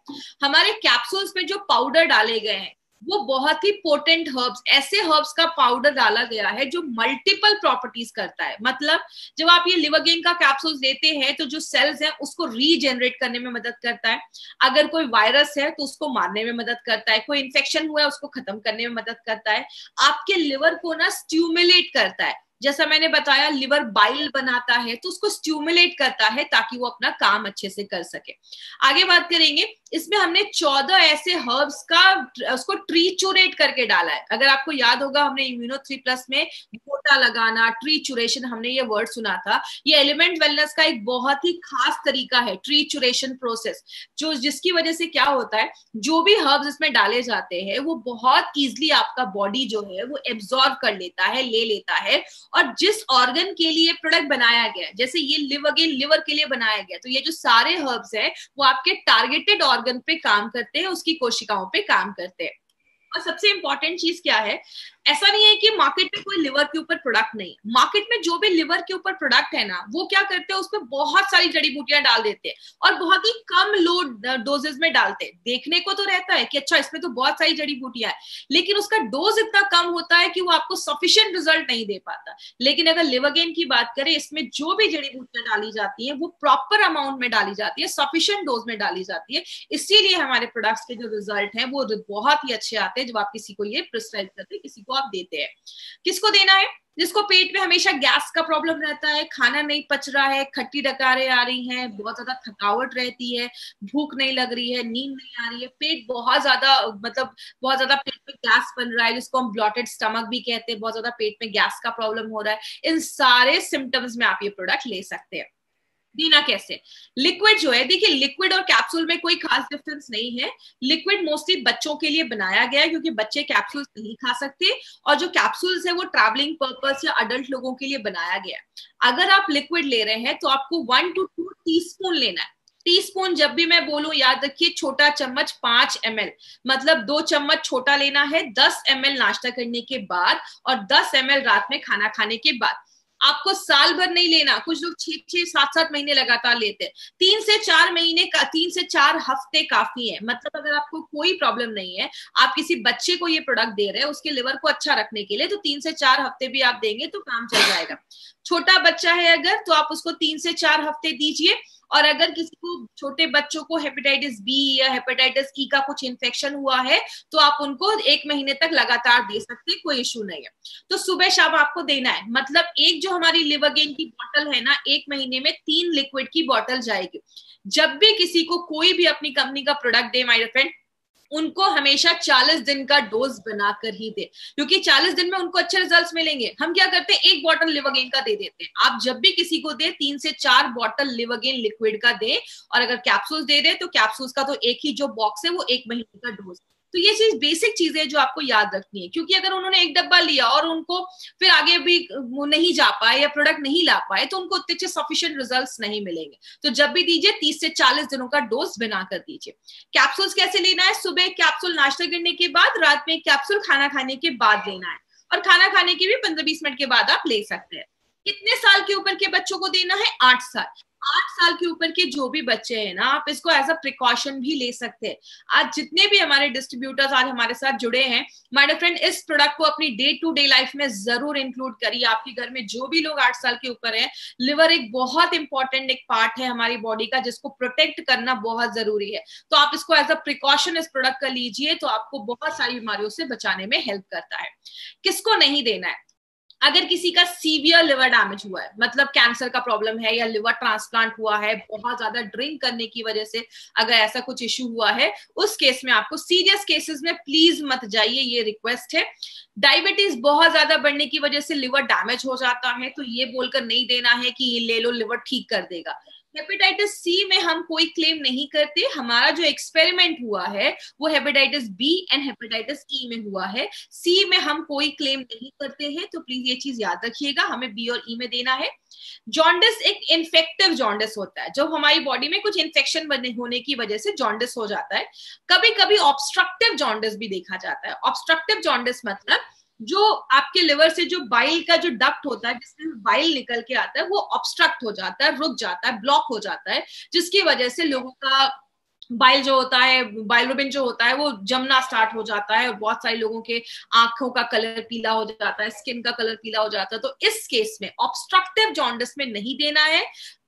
हमारे कैप्सूल्स में जो पाउडर डाले गए हैं वो बहुत ही पोटेंट हर्ब्स, ऐसे हर्ब्स का पाउडर डाला गया है जो मल्टीपल प्रॉपर्टीज करता है। मतलब जब आप ये लिवर गेन का कैप्सूल्स लेते हैं तो जो सेल्स हैं उसको रीजेनरेट करने में मदद करता है, अगर कोई वायरस है तो उसको मारने में मदद करता है, कोई इन्फेक्शन हुआ है उसको खत्म करने में मदद करता है, आपके लिवर को ना स्टिमुलेट करता है। जैसा मैंने बताया, लिवर बाइल बनाता है तो उसको स्टिमुलेट करता है ताकि वो अपना काम अच्छे से कर सके। आगे बात करेंगे, इसमें हमने 14 ऐसे हर्ब्स का उसको ट्रीचुरेट करके डाला है। अगर आपको याद होगा, हमने इम्यूनो 3+ में गोटा लगाना, ट्रीचुरेशन, हमने ये वर्ड सुना था। ये एलिमेंट वेलनेस का एक बहुत ही खास तरीका है, ट्रीचुरेशन प्रोसेस, जो जिसकी वजह से क्या होता है, जो भी हर्ब्स इसमें डाले जाते हैं वो बहुत ईजिली आपका बॉडी जो है वो एब्जॉर्ब कर लेता है, ले लेता है। और जिस ऑर्गन के लिए प्रोडक्ट बनाया गया है, जैसे ये लिवर गेन लिवर के लिए बनाया गया, तो ये जो सारे हर्ब्स है वो आपके टारगेटेड ऑर्गन पे काम करते हैं, उसकी कोशिकाओं पे काम करते हैं। और सबसे इंपॉर्टेंट चीज क्या है, ऐसा नहीं है कि मार्केट में कोई लिवर के ऊपर प्रोडक्ट नहीं है। मार्केट में जो भी लिवर के ऊपर प्रोडक्ट है ना, वो क्या करते हैं, उसमें बहुत सारी जड़ी बूटियां डाल देते हैं और बहुत ही कम लो डोजेस में डालते हैं। देखने को तो रहता है कि अच्छा इसमें तो बहुत सारी जड़ी बूटियां है, लेकिन उसका डोज इतना कम होता है कि वो आपको सफिशिएंट रिजल्ट नहीं दे पाता। लेकिन अगर लिवर गेन की बात करें, इसमें जो भी जड़ी बूटियां डाली जाती है वो प्रॉपर अमाउंट में डाली जाती है, सफिशिएंट डोज में डाली जाती है। इसीलिए हमारे प्रोडक्ट्स के जो रिजल्ट है वो बहुत ही अच्छे आते हैं जब आप किसी को ये प्रिस्क्राइब करते हैं, किसी को आप देते हैं। किसको देना है? जिसको पेट में हमेशा गैस का प्रॉब्लम रहता है, खाना नहीं पच रहा है, खट्टी डकारें आ रही हैं, बहुत ज्यादा थकावट रहती है, भूख नहीं लग रही है, नींद नहीं आ रही है, पेट बहुत ज्यादा, मतलब बहुत ज्यादा पेट में गैस बन रहा है, जिसको हम ब्लॉटेड स्टमक भी कहते हैं, बहुत ज्यादा पेट में गैस का प्रॉब्लम हो रहा है, इन सारे सिम्टम्स में आप ये प्रोडक्ट ले सकते हैं। देना कैसे? लिक्विड जो है, देखिए लिक्विड और कैप्सूल में कोई खास डिफरेंस नहीं है। लिक्विड मोस्टली बच्चों के लिए बनाया गया है क्योंकि बच्चे कैप्सूल्स नहीं खा सकते, और जो कैप्सूल्स है वो ट्रैवलिंग पर्पस या अडल्ट लोगों के लिए बनाया गया है। अगर आप लिक्विड ले रहे हैं तो आपको 1 to 2 टीस्पून लेना है। टीस्पून जब भी मैं बोलूं याद रखिए, छोटा चम्मच 5 ml, मतलब 2 चम्मच छोटा लेना है, 10 ml नाश्ता करने के बाद और 10 ml रात में खाना खाने के बाद। आपको साल भर नहीं लेना, कुछ लोग 6-6, 7-7 महीने लगातार लेते हैं। 3 से 4 महीने का, 3 से 4 हफ्ते काफी है। मतलब अगर आपको कोई प्रॉब्लम नहीं है, आप किसी बच्चे को ये प्रोडक्ट दे रहे हैं उसके लिवर को अच्छा रखने के लिए, तो 3 से 4 हफ्ते भी आप देंगे तो काम चल जाएगा। छोटा बच्चा है अगर, तो आप उसको 3 से 4 हफ्ते दीजिए। और अगर किसी को, छोटे बच्चों को हेपेटाइटिस बी या हेपेटाइटिस ई का कुछ इन्फेक्शन हुआ है तो आप उनको 1 महीने तक लगातार दे सकते हैं, कोई इश्यू नहीं है। तो सुबह शाम आपको देना है। मतलब एक जो हमारी लिवर गेन की बोतल है ना, 1 महीने में 3 लिक्विड की बोतल जाएगी। जब भी किसी को कोई भी अपनी कंपनी का प्रोडक्ट दे माय फ्रेंड, उनको हमेशा 40 दिन का डोज बनाकर ही दे, क्योंकि 40 दिन में उनको अच्छे रिजल्ट्स मिलेंगे। हम क्या करते हैं, 1 बॉटल लिवर गेन का दे देते हैं। आप जब भी किसी को दे, 3 से 4 बॉटल लिवर गेन लिक्विड का दे, और अगर कैप्सूल्स दे दे तो कैप्सूल्स का तो एक ही जो बॉक्स है वो 1 महीने का डोज। तो ये चीज बेसिक चीजें जो आपको याद रखनी है, क्योंकि अगर उन्होंने एक डब्बा लिया और उनको फिर आगे भी वो नहीं जा पाए या प्रोडक्ट नहीं ला पाए तो उनको उतने अच्छे सफिशिएंट रिजल्ट्स नहीं मिलेंगे। तो जब भी दीजिए 30 से 40 दिनों का डोज बनाकर दीजिए। कैप्सूल्स कैसे लेना है? सुबह कैप्सूल नाश्ता करने के बाद, रात में कैप्सूल खाना खाने के बाद लेना है, और खाना खाने के भी 15-20 मिनट के बाद आप ले सकते हैं। कितने साल के ऊपर के बच्चों को देना है? 8 साल। 8 साल के ऊपर के जो भी बच्चे हैं ना, आप इसको एज अ प्रिकॉशन भी ले सकते हैं। आज जितने भी हमारे डिस्ट्रीब्यूटर्स आज हमारे साथ जुड़े हैं, माय डियर फ्रेंड, इस प्रोडक्ट को अपनी डे टू डे लाइफ में जरूर इंक्लूड करिए। आपके घर में जो भी लोग 8 साल के ऊपर है, लिवर एक बहुत इंपॉर्टेंट एक पार्ट है हमारी बॉडी का, जिसको प्रोटेक्ट करना बहुत जरूरी है। तो आप इसको एज अ प्रिकॉशन इस प्रोडक्ट का लीजिए, तो आपको बहुत सारी बीमारियों से बचाने में हेल्प करता है। किसको नहीं देना है? अगर किसी का सीवियर लिवर डैमेज हुआ है, मतलब कैंसर का प्रॉब्लम है या लिवर ट्रांसप्लांट हुआ है, बहुत ज्यादा ड्रिंक करने की वजह से अगर ऐसा कुछ इश्यू हुआ है, उस केस में आपको, सीरियस केसेस में प्लीज मत जाइए, ये रिक्वेस्ट है। डायबिटीज बहुत ज्यादा बढ़ने की वजह से लिवर डैमेज हो जाता है, तो ये बोलकर नहीं देना है कि ये ले लो लिवर ठीक कर देगा। हेपेटाइटिस सी में हम कोई क्लेम नहीं करते, हमारा जो एक्सपेरिमेंट हुआ है वो hepatitis B and hepatitis E में हुआ है, सी में हम कोई क्लेम नहीं करते हैं, तो प्लीज ये चीज याद रखिएगा, हमें बी और ई में देना है। जॉन्डिस एक इन्फेक्टिव जॉन्डिस होता है, जब हमारी बॉडी में कुछ इन्फेक्शन होने की वजह से जॉन्डिस हो जाता है। कभी कभी ऑब्स्ट्रक्टिव जॉन्डिस भी देखा जाता है। ऑब्स्ट्रक्टिव जॉन्डिस मतलब जो आपके लिवर से जो बाइल का जो डक्ट होता है जिसमें बाइल निकल के आता है वो ऑब्स्ट्रक्ट हो जाता है, रुक जाता है, ब्लॉक हो जाता है, जिसकी वजह से लोगों का बाइल जो होता है, बाइलोबिन जो होता है वो जमना स्टार्ट हो जाता है, और बहुत सारे लोगों के आंखों का कलर पीला हो जाता है, स्किन का कलर पीला हो जाता है। तो इस केस में ऑब्स्ट्रक्टिव जॉन्डिस में नहीं देना है,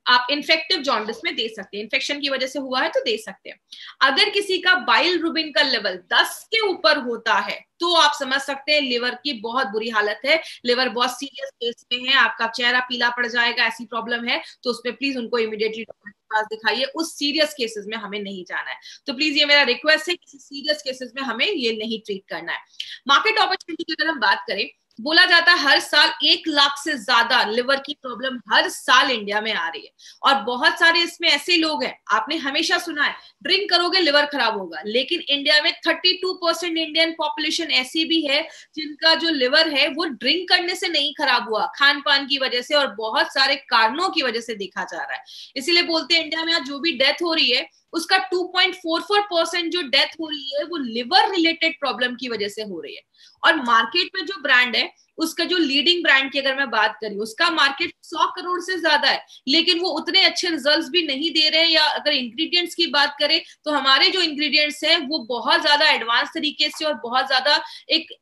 आप इन्फेक्टिव जॉन्डिस में दे सकते हैं, इन्फेक्शन की वजह से हुआ है तो दे सकते हैं। अगर किसी का बाइल रुबिन का लेवल 10 के ऊपर होता है तो आप समझ सकते हैं लिवर की बहुत बुरी हालत है, लिवर बहुत सीरियस केस में है, आपका चेहरा पीला पड़ जाएगा, ऐसी प्रॉब्लम है, तो उसमें प्लीज उनको इमीडिएटली डॉक्टर के पास दिखाइए। उस सीरियस केसेस में हमें नहीं जाना है, तो प्लीज ये मेरा रिक्वेस्ट है, किसी सीरियस केसेस में हमें ये नहीं ट्रीट करना है। मार्केट अपॉर्चुनिटी की अगर हम बात करें, बोला जाता है हर साल 1 लाख से ज्यादा लिवर की प्रॉब्लम हर साल इंडिया में आ रही है, और बहुत सारे इसमें ऐसे लोग हैं, आपने हमेशा सुना है ड्रिंक करोगे लिवर खराब होगा, लेकिन इंडिया में 32% इंडियन पॉपुलेशन ऐसी भी है जिनका जो लिवर है वो ड्रिंक करने से नहीं खराब हुआ, खान पान की वजह से और बहुत सारे कारणों की वजह से देखा जा रहा है। इसीलिए बोलते हैं इंडिया में आज जो भी डेथ हो रही है उसका 2.44% जो डेथ हो रही है वो लिवर रिलेटेड प्रॉब्लम की वजह से हो रही है। और मार्केट में जो ब्रांड है उसका जो लीडिंग ब्रांड की अगर मैं बात करी, उसका मार्केट 100 करोड़ से ज्यादा है, लेकिन वो उतने अच्छे रिजल्ट्स भी नहीं दे रहे हैं। या अगर इंग्रेडिएंट्स की बात करें तो हमारे जो इंग्रेडिएंट्स हैं वो बहुत ज्यादा एडवांस तरीके से और बहुत ज्यादा एक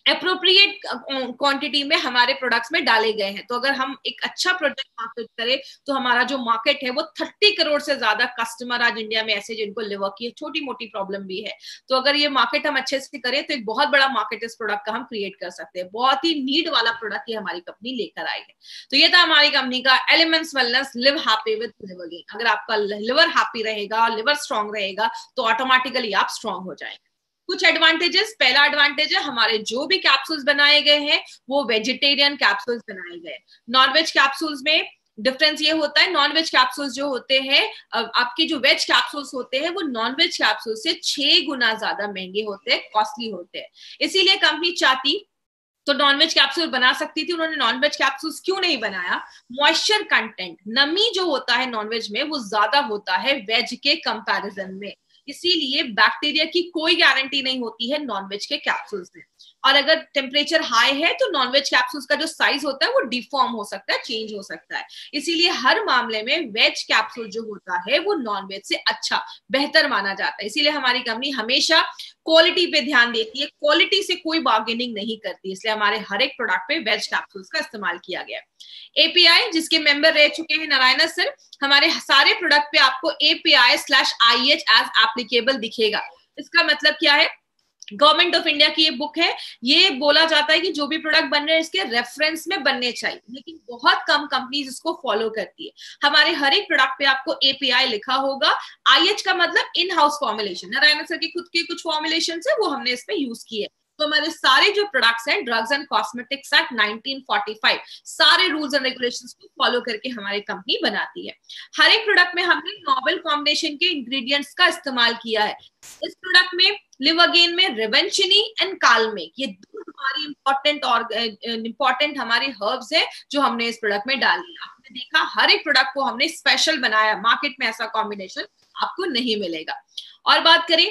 अप्रोप्रिएट क्वांटिटी में हमारे प्रोडक्ट्स में डाले गए हैं। तो अगर हम एक अच्छा प्रोडक्ट मार्केट करें तो हमारा जो मार्केट है वो 30 करोड़ से ज्यादा कस्टमर आज इंडिया में ऐसे जिनको लिवर की छोटी मोटी प्रॉब्लम भी है। तो अगर ये मार्केट हम अच्छे से करें तो एक बहुत बड़ा मार्केट इस प्रोडक्ट का हम क्रिएट कर सकते हैं। बहुत ही नीड वाला प्रोडक्ट ये हमारी कंपनी लेकर आई है। तो ये था हमारी कंपनी का elements wellness live happy with liver gain. अगर आपका लिवर हैप्पी रहेगा, लिवर स्ट्रांग रहेगा, तो ऑटोमेटिकली आप स्ट्रांग हो जाएंगे। कुछ एडवांटेजेस, पहला एडवांटेज है हमारे जो भी कैप्सूल्स बनाए गए हैं वो वेजिटेरियन कैप्सूल्स बनाए गए। नॉनवेज कैप्सूल्स में डिफरेंस ये होता है, नॉनवेज कैप्सूल्स जो होते हैं, आपके जो वेज कैप्सूल्स होते हैं वो नॉनवेज कैप्सूल से 6 गुना ज्यादा महंगे होते हैं, कॉस्टली होते हैं। इसीलिए कंपनी चाहती तो नॉनवेज कैप्सूल बना सकती थी, उन्होंने नॉनवेज कैप्सूल्स क्यों नहीं बनाया? मॉइस्चर कंटेंट, नमी जो होता है नॉनवेज में वो ज्यादा होता है वेज के कंपैरिजन में, इसीलिए बैक्टीरिया की कोई गारंटी नहीं होती है नॉनवेज के कैप्सूल्स में। और अगर टेम्परेचर हाई है तो नॉनवेज कैप्सूल्स का जो साइज होता है वो डिफॉर्म हो सकता है, चेंज हो सकता है। इसीलिए हर मामले में वेज कैप्सूल जो होता है वो नॉनवेज से अच्छा, बेहतर माना जाता है। इसीलिए हमारी कंपनी हमेशा क्वालिटी पे ध्यान देती है, क्वालिटी से कोई बार्गेनिंग नहीं करती, इसलिए हमारे हर एक प्रोडक्ट पे वेज कैप्सूल्स का इस्तेमाल किया गया। एपीआई जिसके मेंबर रह चुके हैं नारायण सर, हमारे सारे प्रोडक्ट पे आपको API/IH एज एप्लीकेबल दिखेगा। इसका मतलब क्या है? गवर्नमेंट ऑफ इंडिया की ये बुक है, ये बोला जाता है कि जो भी प्रोडक्ट बन रहे हैं इसके रेफरेंस में बनने चाहिए, लेकिन बहुत कम कंपनीज इसको फॉलो करती है। हमारे हर एक प्रोडक्ट पे आपको API लिखा होगा। IH का मतलब in house formulation, Narayan sir के खुद के कुछ फॉर्मुलेशन है वो हमने इसमें यूज किए। तो हमारे सारे जो प्रोडक्ट्स हैं ड्रग्स एंड कॉस्मेटिक्स एक्ट 1945 सारे रूल्स एंड रेगुलेशंस को फॉलो करके हमारी कंपनी बनाती है। हर एक प्रोडक्ट में हमने नोवेल कॉम्बिनेशन के इंग्रेडिएंट्स का इस्तेमाल किया है। इस प्रोडक्ट में लिवर गेन में रिवेंचनी एंड कालमेक, ये दो हमारी इंपॉर्टेंट हमारी हर्ब्स है जो हमने इस प्रोडक्ट में डाली। आपने देखा हर एक प्रोडक्ट को हमने स्पेशल बनाया, मार्केट में ऐसा कॉम्बिनेशन आपको नहीं मिलेगा। और बात करें,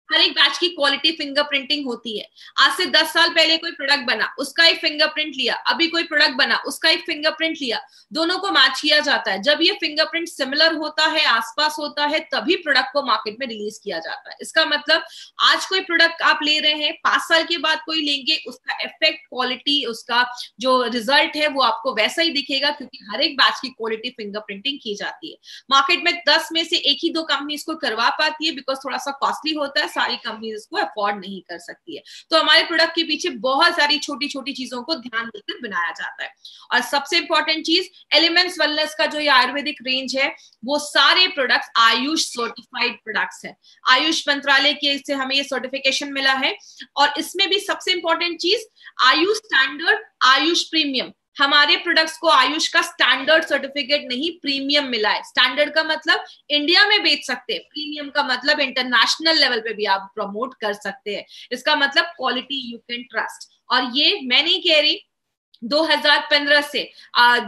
हर एक बैच की क्वालिटी फिंगरप्रिंटिंग होती है। आज से 10 साल पहले कोई प्रोडक्ट बना, उसका एक फिंगरप्रिंट लिया, अभी कोई प्रोडक्ट बना, उसका एक फिंगरप्रिंट लिया, दोनों को मैच किया जाता है। जब ये फिंगरप्रिंट सिमिलर होता है, आसपास होता है, तभी प्रोडक्ट को मार्केट में रिलीज किया जाता है। इसका मतलब आज कोई प्रोडक्ट आप ले रहे हैं, 5 साल के बाद कोई लेंगे, उसका इफेक्ट, क्वालिटी, उसका जो रिजल्ट है वो आपको वैसा ही दिखेगा, क्योंकि हर एक बैच की क्वालिटी फिंगरप्रिंटिंग की जाती है। मार्केट में 10 में से 1 ही 2 कंपनी इसको करवा पाती है, बिकॉज थोड़ा सा कॉस्टली होता है, सारी कंपनीज इसको अफोर्ड नहीं कर सकती है। तो हमारे प्रोडक्ट के पीछे बहुत सारी छोटी छोटी चीजों को ध्यान देकर बनाया जाता है। और सबसे इंपॉर्टेंट चीज, एलिमेंट्स वेलनेस का जो ये आयुर्वेदिक रेंज है वो सारे प्रोडक्ट्स आयुष सर्टिफाइड प्रोडक्ट्स है। आयुष मंत्रालय के से हमें ये सर्टिफिकेशन मिला है। और इसमें भी सबसे इंपॉर्टेंट चीज, आयुष स्टैंडर्ड, आयुष प्रीमियम, हमारे प्रोडक्ट्स को आयुष का स्टैंडर्ड सर्टिफिकेट नहीं, प्रीमियम मिला है। स्टैंडर्ड का मतलब इंडिया में बेच सकते हैं, प्रीमियम का मतलब इंटरनेशनल लेवल पे भी आप प्रमोट कर सकते हैं। इसका मतलब क्वालिटी यू कैन ट्रस्ट। और ये मैं नहीं कह रही, 2015 से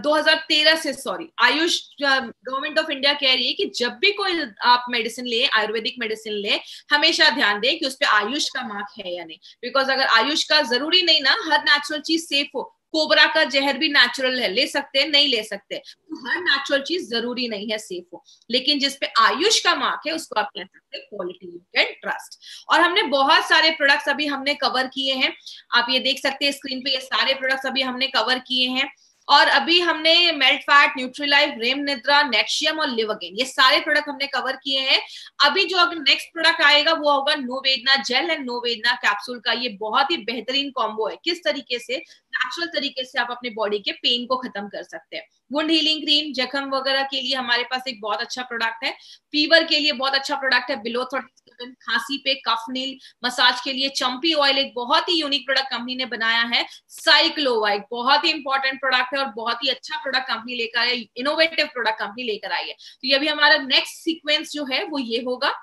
2013 से sorry, Ayush government of India कह रही है कि जब भी कोई आप मेडिसिन ले, आयुर्वेदिक मेडिसिन ले, हमेशा ध्यान दें कि उस पे आयुष का मार्क है या नहीं। बिकॉज अगर आयुष का, जरूरी नहीं ना हर नेचुरल चीज सेफ हो। कोबरा का जहर भी नेचुरल है, ले सकते हैं, नहीं ले सकते, तो हर नेचुरल चीज जरूरी नहीं है सेफ हो। लेकिन जिसपे आयुष का मार्क है उसको आप कह सकते हैं क्वालिटी यू कैन ट्रस्ट। और हमने बहुत सारे प्रोडक्ट्स अभी हमने कवर किए हैं, आप ये देख सकते हैं स्क्रीन पे, ये सारे प्रोडक्ट्स अभी हमने कवर किए हैं। और अभी हमने मेल्ट फैट, न्यूट्रीलाइफ, रेम निद्रा, नेक्शियम और लिवरगेन, ये सारे प्रोडक्ट हमने कवर किए हैं। अभी जो अगर नेक्स्ट प्रोडक्ट आएगा वो होगा नोवेदना जेल एंड नोवेदना कैप्सूल का। ये बहुत ही बेहतरीन कॉम्बो है, किस तरीके से नेचुरल तरीके से आप अपने बॉडी के पेन को खत्म कर सकते हैं। वुंड हीलिंग क्रीम, जख्म वगैरह के लिए हमारे पास एक बहुत अच्छा प्रोडक्ट है। फीवर के लिए बहुत अच्छा प्रोडक्ट है बिलो 37, खांसी पे कफ नील, मसाज के लिए चंपी ऑयल, एक बहुत ही यूनिक प्रोडक्ट कंपनी ने बनाया है। साइक्लोवा एक बहुत ही इंपॉर्टेंट प्रोडक्ट है और बहुत ही अच्छा प्रोडक्ट कंपनी लेकर आई, इनोवेटिव प्रोडक्ट कंपनी लेकर आई है। तो ये भी हमारा नेक्स्ट सीक्वेंस जो है वो ये होगा।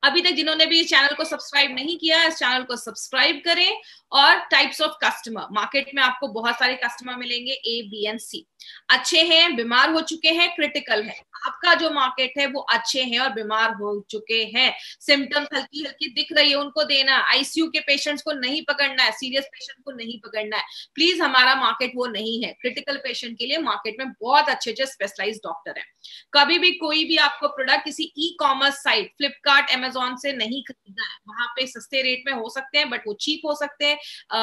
अभी तक जिन्होंने भी चैनल को सब्सक्राइब नहीं किया, इस चैनल को सब्सक्राइब करें। और टाइप्स ऑफ कस्टमर, मार्केट में आपको बहुत सारे कस्टमर मिलेंगे, ए बी एंड सी। अच्छे हैं, बीमार हो चुके हैं, क्रिटिकल है। आपका जो मार्केट है वो अच्छे हैं और बीमार हो चुके हैं, सिम्टम्स हल्की हल्की दिख रही है, उनको देना। आईसीयू के पेशेंट्स को नहीं पकड़ना है, सीरियस पेशेंट को नहीं पकड़ना है, प्लीज। हमारा मार्केट वो नहीं है। क्रिटिकल पेशेंट के लिए मार्केट में बहुत अच्छे अच्छे स्पेशलाइज्ड डॉक्टर है। कभी भी कोई भी आपको प्रोडक्ट किसी e commerce site, Flipkart, Amazon से नहीं खरीदना है। वहां पे सस्ते रेट में हो सकते हैं बट वो चीप हो सकते हैं,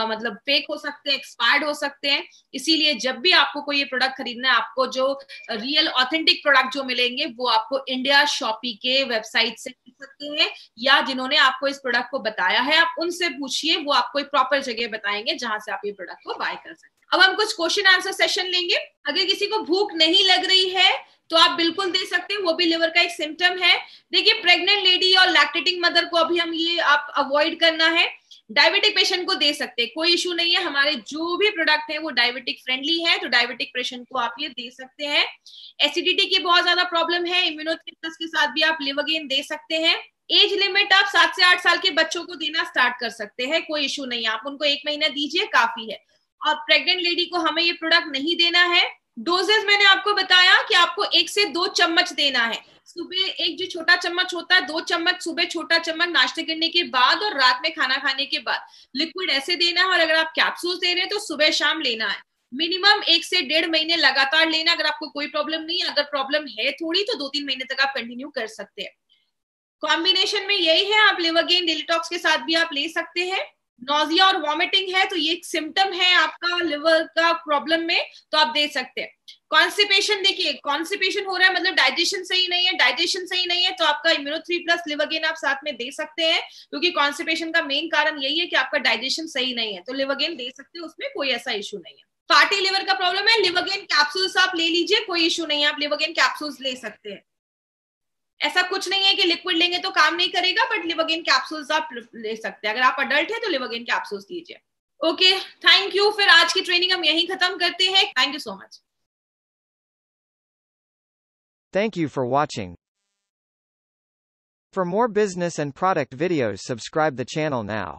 मतलब फेक हो सकते हैं, एक्सपायर्ड हो सकते हैं। इसीलिए जब भी आपको कोई ये प्रोडक्ट खरीदना है, आपको जो रियल ऑथेंटिक प्रोडक्ट जो मिलेंगे वो आपको इंडिया शॉपी के वेबसाइट से मिल सकते हैं, या जिन्होंने आपको इस प्रोडक्ट को बताया है आप उनसे पूछिए, वो आपको एक प्रॉपर जगह बताएंगे जहां से आप ये प्रोडक्ट को बाय कर सकते हैं। अब हम कुछ क्वेश्चन आंसर सेशन लेंगे। अगर किसी को भूख नहीं लग रही है तो आप बिल्कुल दे सकते हैं, वो भी लिवर का एक सिम्टम है। देखिए, प्रेग्नेंट लेडी और लैक्टेटिंग मदर को अभी हम ये आप अवॉइड करना है। डायबिटिक पेशेंट को दे सकते हैं, कोई इशू नहीं है। हमारे जो भी प्रोडक्ट है वो डायबिटिक फ्रेंडली है, तो डायबिटिक पेशेंट को आप ये दे सकते हैं। एसिडिटी की बहुत ज्यादा प्रॉब्लम है, इम्यूनोथेरेपी के साथ भी आप लिवरगेन दे सकते हैं। एज लिमिट आप 7 से 8 साल के बच्चों को देना स्टार्ट कर सकते हैं, कोई इशू नहीं है, आप उनको 1 महीना दीजिए, काफी है। और प्रेग्नेंट लेडी को हमें ये प्रोडक्ट नहीं देना है। डोजेस मैंने आपको बताया कि आपको 1 से 2 चम्मच देना है। सुबह एक जो छोटा चम्मच होता है, 2 चम्मच सुबह, छोटा चम्मच नाश्ते करने के बाद और रात में खाना खाने के बाद। लिक्विड ऐसे देना है, और अगर आप कैप्सूल्स दे रहे हैं तो सुबह शाम लेना है। मिनिमम 1 से 1.5 महीने लगातार लेना। अगर आपको कोई प्रॉब्लम नहीं है, अगर प्रॉब्लम है थोड़ी, तो 2-3 महीने तक आप कंटिन्यू कर सकते हैं। कॉम्बिनेशन में यही है, आप लिवरगेन डिलीटॉक्स के साथ भी आप ले सकते हैं। नोजिया और वॉमिटिंग है तो ये एक सिम्टम है आपका लिवर का प्रॉब्लम में, तो आप दे सकते हैं। कॉन्स्टिपेशन, देखिए कॉन्स्टिपेशन हो रहा है मतलब डाइजेशन सही नहीं है, डाइजेशन सही नहीं है तो आपका इम्यूनो 3+ लिवरगेन आप साथ में दे सकते हैं, क्योंकि कॉन्स्टिपेशन का मेन कारण यही है कि आपका डाइजेशन सही नहीं है, तो लिवरगेन दे सकते हैं, उसमें कोई ऐसा इशू नहीं है। फैटी लिवर का प्रॉब्लम है, लिवरगेन कैप्सूल्स आप ले लीजिए, कोई इशू नहीं है, आप लिवरगेन कैप्सूल्स ले सकते हैं। ऐसा कुछ नहीं है कि लिक्विड लेंगे तो काम नहीं करेगा, बट लिवरगेन कैप्सूल्स आप ले सकते हैं। अगर आप अडल्ट है तो लिवरगेन कैप्सूल्स लीजिए। Okay, thank you. फिर आज की ट्रेनिंग हम यहीं खत्म करते हैं। Thank you so much. Thank you for watching. For more business and product videos, subscribe the channel now.